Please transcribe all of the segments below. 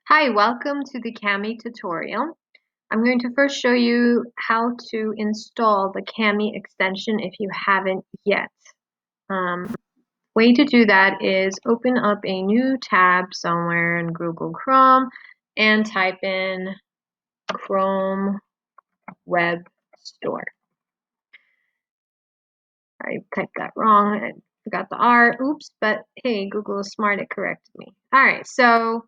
Hi, welcome to the Kami tutorial. I'm going to first show you how to install the Kami extension if you haven't yet. Way to do that is open up a new tab somewhere in Google Chrome and type in Chrome Web Store. I typed that wrong. I forgot the R. Oops, but hey, Google is smart. It corrected me. All right, so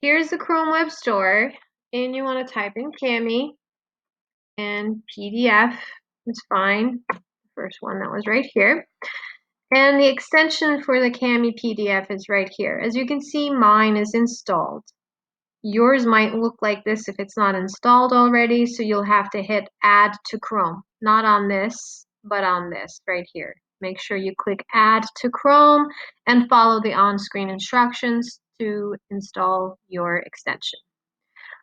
here's the Chrome Web Store, and you want to type in Kami. And PDF is fine. First one that was right here. And the extension for the Kami PDF is right here. As you can see, mine is installed. Yours might look like this if it's not installed already, so you'll have to hit Add to Chrome. Not on this, but on this right here. Make sure you click Add to Chrome and follow the on-screen instructions to install your extension.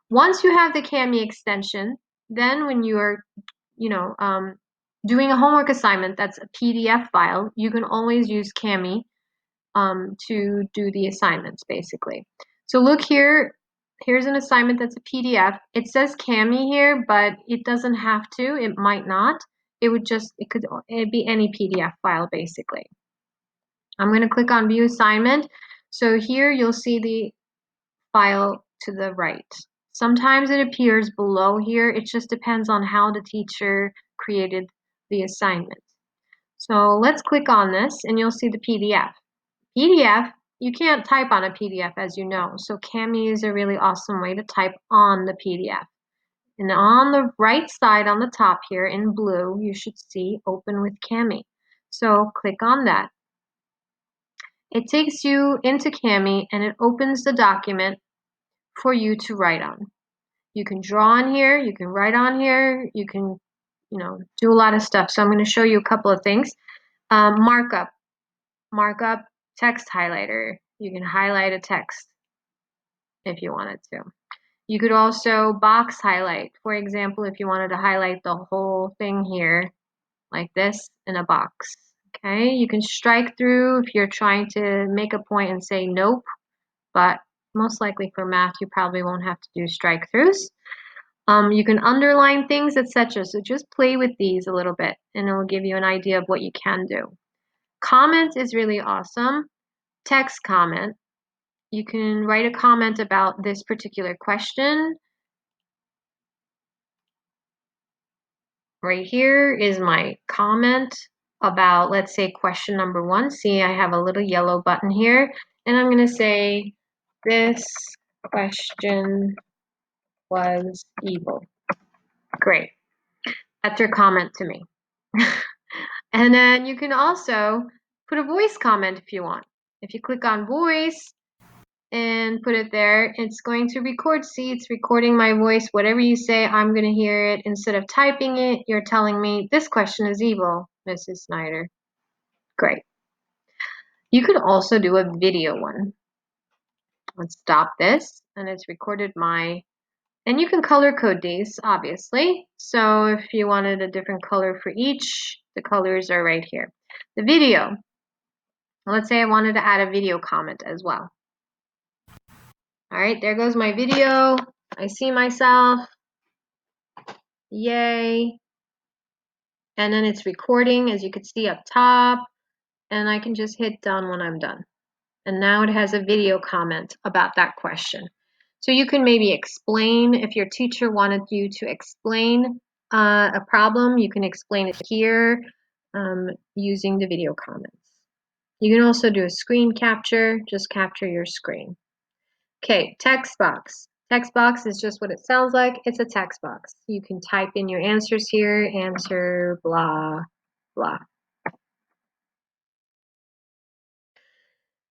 Once you have the Kami extension, then when you are doing a homework assignment that's a PDF file, you can always use Kami to do the assignments, basically. So look here, here's an assignment that's a PDF. It says Kami here, but it doesn't have to, it might not. It'd be any PDF file, basically. I'm going to click on View Assignment. So here you'll see the file to the right. Sometimes it appears below here. It just depends on how the teacher created the assignment. So let's click on this and you'll see the PDF. PDF, you can't type on a PDF as you know. So Kami is a really awesome way to type on the PDF. And on the right side on the top here in blue, you should see Open with Kami. So click on that. It takes you into Kami and it opens the document for you to write on. You can draw on here, you can write on here, you can, do a lot of stuff. So I'm going to show you a couple of things. Markup, text highlighter. You can highlight a text if you wanted to. You could also box highlight. For example, if you wanted to highlight the whole thing here, like this in a box. Okay, you can strike through if you're trying to make a point and say nope, but most likely for math, you probably won't have to do strike throughs. You can underline things, etc. So just play with these a little bit and it will give you an idea of what you can do. Comment is really awesome. Text comment. You can write a comment about this particular question. Right here is my comment about, let's say, question number 1. See, I have a little yellow button here, and I'm going to say, this question was evil. Great. That's your comment to me. And then you can also put a voice comment if you want. If you click on voice and put it there, it's going to record. See, it's recording my voice. Whatever you say, I'm going to hear it. Instead of typing it, you're telling me, this question is evil, Mrs. Snyder. Great. You could also do a video one. Let's stop this, and it's recorded and you can color code these, obviously. So if you wanted a different color for each, the colors are right here. The video. Let's say I wanted to add a video comment as well. All right, there goes my video. I see myself. Yay. And then it's recording, as you can see up top. And I can just hit done when I'm done. And now it has a video comment about that question. So you can maybe explain, if your teacher wanted you to explain a problem, you can explain it here using the video comments. You can also do a screen capture, just capture your screen. Okay, text box. Text box is just what it sounds like. It's a text box. You can type in your answers here, answer, blah, blah.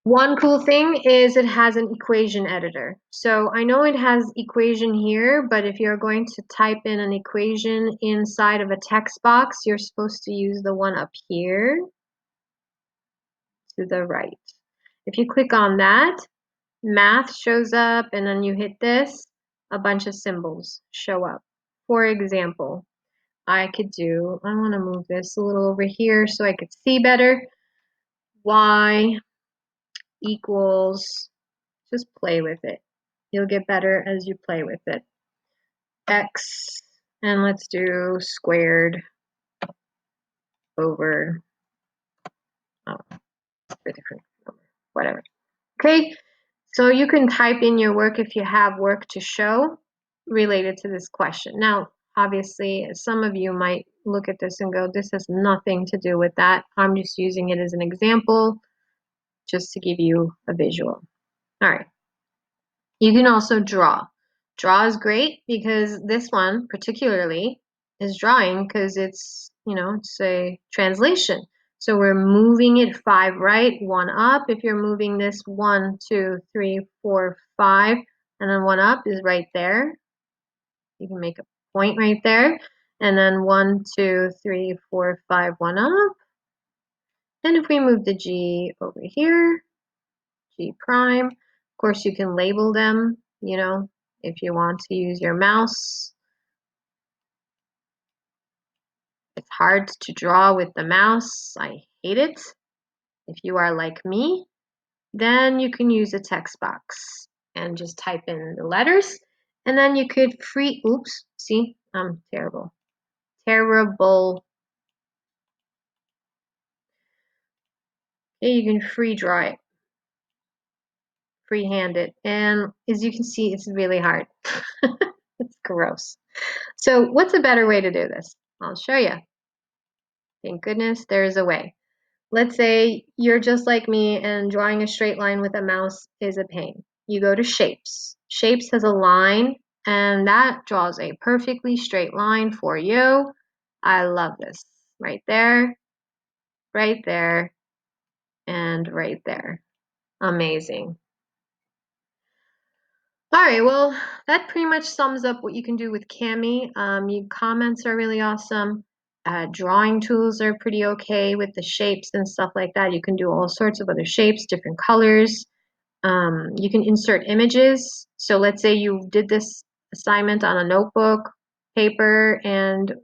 One cool thing is it has an equation editor. So I know it has equation here, but if you're going to type in an equation inside of a text box, you're supposed to use the one up here to the right. If you click on that, math shows up, and then you hit this, a bunch of symbols show up. For example, I want to move this a little over here so I could see better. Y equals, just play with it. You'll get better as you play with it. X, and let's do squared over, oh, a different number, whatever. Okay, so you can type in your work if you have work to show related to this question. Now, obviously, some of you might look at this and go, this has nothing to do with that. I'm just using it as an example just to give you a visual. All right. You can also draw. Draw is great because this one particularly is drawing because it's, it's a translation. So we're moving it 5 right, 1 up. If you're moving this 1, 2, 3, 4, 5, and then 1 up is right there. You can make a point right there. And then 1, 2, 3, 4, 5, 1 up. And if we move the G over here, G prime, of course you can label them, if you want to use your mouse. It's hard to draw with the mouse. I hate it. If you are like me, then you can use a text box and just type in the letters. And then you could oops, see, I'm terrible. Terrible. Okay, you can free draw it. Freehand it. And as you can see, it's really hard. It's gross. So what's a better way to do this? I'll show you. Thank goodness there's a way. Let's say you're just like me and drawing a straight line with a mouse is a pain. You go to Shapes. Shapes has a line and that draws a perfectly straight line for you. I love this. Right there, and right there. Amazing. All right, well, that pretty much sums up what you can do with Kami. Your comments are really awesome. Drawing tools are pretty okay with the shapes and stuff like that. You can do all sorts of other shapes, different colors. You can insert images. So let's say you did this assignment on a notebook, paper, and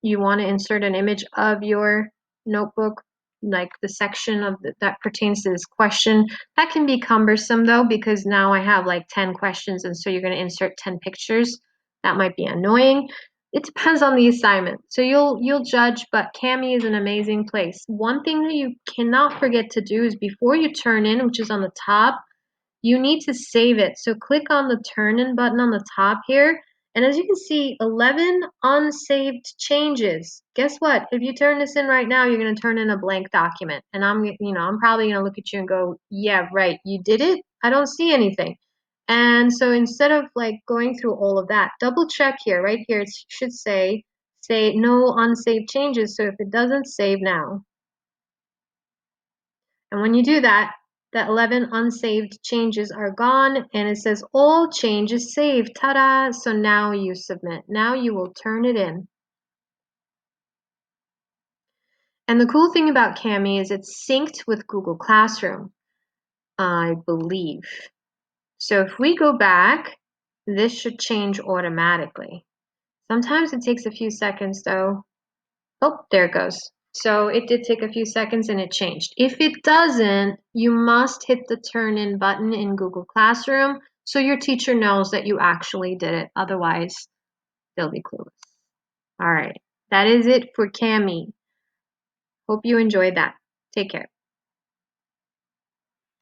you want to insert an image of your notebook, like the section of that pertains to this question. That can be cumbersome though, because now I have like 10 questions, and so you're going to insert 10 pictures. That might be annoying. It depends on the assignment. So you'll judge, but Kami is an amazing place. One thing that you cannot forget to do is before you turn in, which is on the top, you need to save it. So click on the turn in button on the top here. And as you can see, 11 unsaved changes. Guess what? If you turn this in right now, you're going to turn in a blank document. And I'm probably going to look at you and go, yeah, right, you did it? I don't see anything. And so instead of like going through all of that, double check here, right here, it should say no unsaved changes. So if it doesn't save now, and when you do that, the 11 unsaved changes are gone, and it says all changes saved. Ta-da! So now you submit. Now you will turn it in. And the cool thing about Kami is it's synced with Google Classroom, I believe. So if we go back, this should change automatically. Sometimes it takes a few seconds though. Oh, there it goes. So it did take a few seconds and it changed. If it doesn't, you must hit the turn in button in Google Classroom so your teacher knows that you actually did it. Otherwise, they'll be clueless. All right, that is it for Kami. Hope you enjoyed that. Take care.